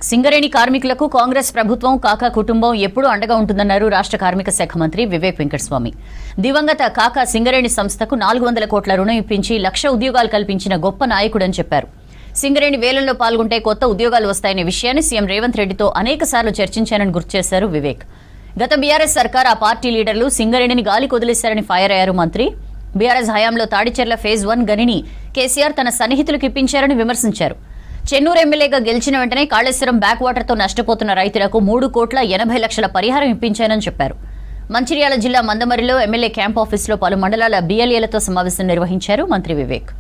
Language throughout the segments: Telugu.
సింగరేణి కార్మికులకు కాంగ్రెస్ ప్రభుత్వం కాకా కుటుంబం ఎప్పుడూ అండగా ఉంటుందన్నారు రాష్ట్ర కార్మిక శాఖ మంత్రి వివేక్ వెంకటస్వామి. దివంగత కాకా సింగరేణి సంస్థకు 400 కోట్ల రుణం ఇప్పించి 1,00,000 ఉద్యోగాలు కల్పించిన గొప్ప నాయకుడని చెప్పారు. సింగరేణి వేలంలో పాల్గొంటే కొత్త ఉద్యోగాలు వస్తాయనే విషయాన్ని సీఎం రేవంత్ రెడ్డితో అనేకసార్లు చర్చించానని గుర్తు చేశారు వివేక్. గత బీఆర్ఎస్ సర్కార్ ఆ పార్టీ లీడర్లు సింగరేణిని గాలి కొదిలేశారని ఫైర్ అయ్యారు మంత్రి. బీఆర్ఎస్ హయాంలో తాడిచెర్ల ఫేజ్ 1 గనిని కేసీఆర్ తన సన్నిహితులకు ఇప్పించారని విమర్శించారు. చెన్నూరు ఎమ్మెల్యేగా గెలిచిన వెంటనే కాళేశ్వరం బ్యాక్ వాటర్తో నష్టపోతున్న రైతులకు 3,80,00,000 పరిహారం ఇప్పించానని చెప్పారు. మంచిర్యాల జిల్లా మందమరిలో ఎమ్మెల్యే క్యాంప్ ఆఫీసులో పలు మండలాల బిఎల్ఏలతో సమావేశం నిర్వహించారు మంత్రి వివేక్.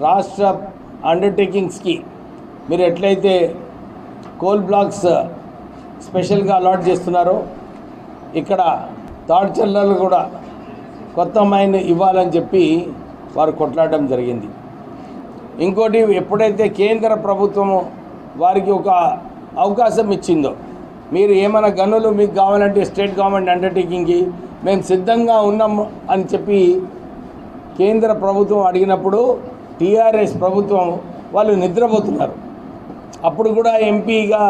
రాష్ట్ర అండర్టేకింగ్స్కి మీరు ఎట్లయితే కోల్ బ్లాక్స్ స్పెషల్గా అలాట్ చేస్తున్నారో ఇక్కడ తాడ్చర్లలో కూడా కొత్త మైన్ ఇవ్వాలని చెప్పి వారు కొట్లాడడం జరిగింది. ఇంకోటి, ఎప్పుడైతే కేంద్ర ప్రభుత్వము వారికి ఒక అవకాశం ఇచ్చిందో, మీరు ఏమైనా గనులు మీకు కావాలంటే స్టేట్ గవర్నమెంట్ అండర్టేకింగ్కి మేము సిద్ధంగా ఉన్నాము అని చెప్పి కేంద్ర ప్రభుత్వం అడిగినప్పుడు టీఆర్ఎస్ ప్రభుత్వం వాళ్ళు నిద్రపోతున్నారు. అప్పుడు కూడా ఎంపీగా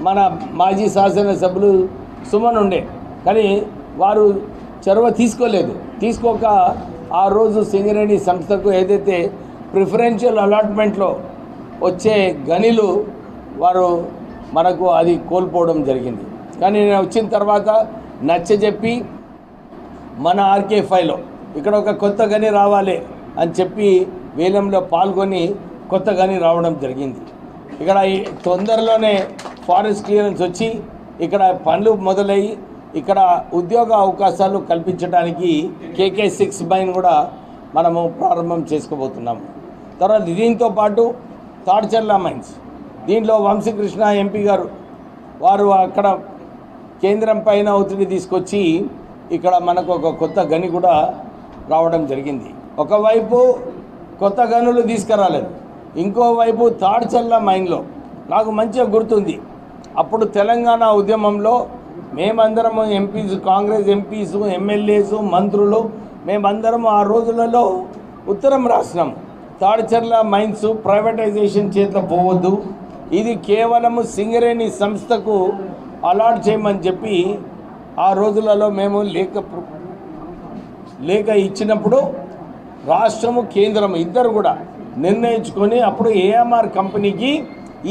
మన మాజీ శాసనసభ్యులు సుమన్ ఉండే, కానీ వారు చొరవ తీసుకోక ఆ రోజు సింగరేణి సంస్థకు ఏదైతే ప్రిఫరెన్షియల్ అలాట్మెంట్లో వచ్చే గనులు వారు మనకు అది కోల్పోవడం జరిగింది. కానీ నేను వచ్చిన తర్వాత నచ్చజెప్పి మన ఆర్కే5లో ఇక్కడ ఒక కొత్త గని రావాలి అని చెప్పి వేలంలో పాల్గొని కొత్త గని రావడం జరిగింది. ఇక్కడ తొందరలోనే ఫారెస్ట్ క్లియరెన్స్ వచ్చి ఇక్కడ పనులు మొదలయ్యి ఇక్కడ ఉద్యోగ అవకాశాలు కల్పించడానికి KK6 మైన్ కూడా మనము ప్రారంభం చేసుకోబోతున్నాము. తర్వాత దీంతో పాటు తాడ్చర్ల మైన్స్, దీంట్లో వంశీకృష్ణ ఎంపీ గారు వారు అక్కడ కేంద్రం పైన ఒత్తిడి తీసుకొచ్చి ఇక్కడ మనకు ఒక కొత్త గని కూడా రావడం జరిగింది. ఒకవైపు కొత్త గనులు తీసుకురాలేదు, ఇంకోవైపు తాడ్చర్ల మైన్లో నాకు మంచిగా గుర్తుంది, అప్పుడు తెలంగాణ ఉద్యమంలో మేమందరము ఎంపీస్, కాంగ్రెస్ ఎంపీసు, ఎమ్మెల్యేసు, మంత్రులు మేమందరము ఆ రోజులలో ఉత్తరం రాసినాం, తాడ్చర్ల మైన్స్ ప్రైవేటైజేషన్ చేతిలో పోవద్దు, ఇది కేవలము సింగరేణి సంస్థకు అలాట్ చేయమని చెప్పి ఆ రోజులలో మేము లేఖ ఇచ్చినప్పుడు రాష్ట్రము కేంద్రము ఇద్దరు కూడా నిర్ణయించుకొని అప్పుడు ఏఎంఆర్ కంపెనీకి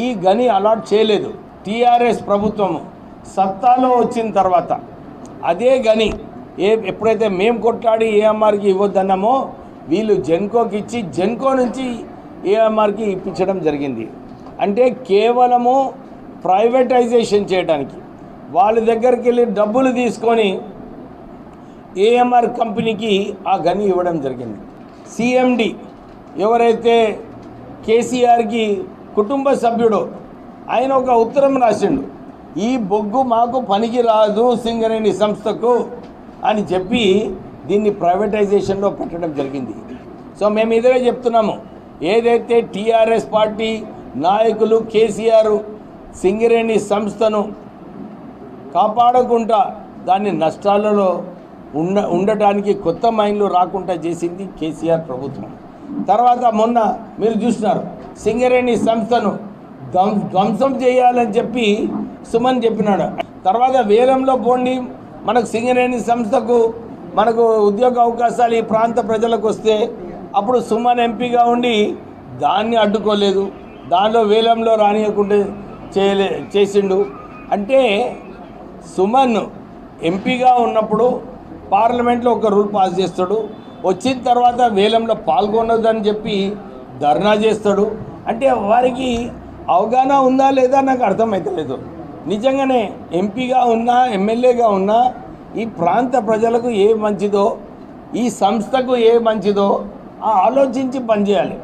ఈ గని అలాట్ చేయలేదు. టీఆర్ఎస్ ప్రభుత్వము సత్తాలో వచ్చిన తర్వాత అదే గని ఎప్పుడైతే మేము కొట్లాడి ఏఎంఆర్కి ఇవ్వద్దన్నామో వీళ్ళు జెన్కోకి ఇచ్చి జెన్కో నుంచి ఏఎంఆర్కి ఇప్పించడం జరిగింది. అంటే కేవలము ప్రైవేటైజేషన్ చేయడానికి వాళ్ళ దగ్గరికి వెళ్ళి డబ్బులు తీసుకొని ఏఎంఆర్ కంపెనీకి ఆ గని ఇవ్వడం జరిగింది. సిఎండి ఎవరైతే కేసీఆర్కి కుటుంబ సభ్యుడు, ఆయన ఒక ఉత్తరం రాసిండు, ఈ బొగ్గు మాకు పనికి రాదు సింగరేణి సంస్థకు అని చెప్పి దీన్ని ప్రైవేటైజేషన్లో పెట్టడం జరిగింది. సో మేము ఇదే చెప్తున్నాము, ఏదైతే టీఆర్ఎస్ పార్టీ నాయకులు కేసీఆర్ సింగరేణి సంస్థను కాపాడకుండా దాన్ని నష్టాలలో ఉండటానికి కొత్త మైన్లు రాకుండా చేసింది కేసీఆర్ ప్రభుత్వం. తర్వాత మొన్న మీరు చూసినారు, సింగరేణి సంస్థను ధ్వంసం చేయాలని చెప్పి సుమన్ చెప్పినాడు. తర్వాత వేలంలో పోండి, మనకు సింగరేణి సంస్థకు మనకు ఉద్యోగ అవకాశాలు ఈ ప్రాంత ప్రజలకు వస్తే అప్పుడు సుమన్ ఎంపీగా ఉండి దాన్ని అడ్డుకోలేదు, దానిలో వేలంలో రానియకుండా చేసిండు. అంటే సుమన్ ఎంపీగా ఉన్నప్పుడు పార్లమెంట్లో ఒక రూల్ పాస్ చేస్తాడు, వచ్చిన తర్వాత వేలంలో పాల్గొనదని చెప్పి ధర్నా చేస్తాడు. అంటే వారికి అవగాహన ఉందా లేదా నాకు అర్థమవుతలేదు. నిజంగానే ఎంపీగా ఉన్నా ఎమ్మెల్యేగా ఉన్నా ఈ ప్రాంత ప్రజలకు ఏ మంచిదో, ఈ సంస్థకు ఏ మంచిదో ఆలోచించి పనిచేయాలి.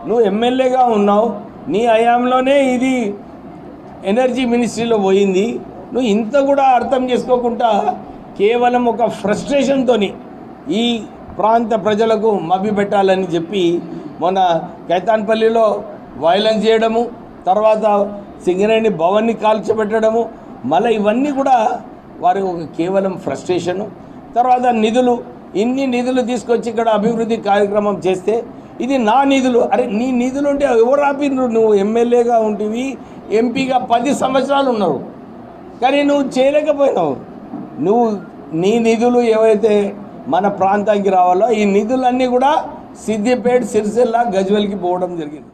నువ్వు ఎమ్మెల్యేగా ఉన్నావు, నీ హయాంలోనే ఇది ఎనర్జీ మినిస్ట్రీలో పోయింది, నువ్వు ఇంత కూడా అర్థం చేసుకోకుండా కేవలం ఒక ఫ్రస్ట్రేషన్తోని ఈ ప్రాంత ప్రజలకు మభ్యపెట్టాలని చెప్పి మొన్న కైతాన్పల్లిలో వైలెన్స్ చేయడము, తర్వాత సింగరేణి భవన్ని కాల్చిపెట్టడము, మళ్ళీ ఇవన్నీ కూడా వారి ఒక కేవలం ఫ్రస్ట్రేషను. తర్వాత ఇన్ని నిధులు తీసుకొచ్చి ఇక్కడ అభివృద్ధి కార్యక్రమం చేస్తే ఇది నా నిధులు. అరే నీ నిధులు ఉంటే ఎవరు ఆపినరు? నువ్వు ఎమ్మెల్యేగా ఉంటివి, ఎంపీగా 10 సంవత్సరాలు ఉన్నావు, కానీ నువ్వు చేయలేకపోయినావు. నువ్వు నీ నిధులు ఏవైతే మన ప్రాంతానికి రావాలో ఈ నిధులన్నీ కూడా సిద్దిపేట, సిరిసిల్ల, గజ్వేల్కి పోవడం జరిగింది.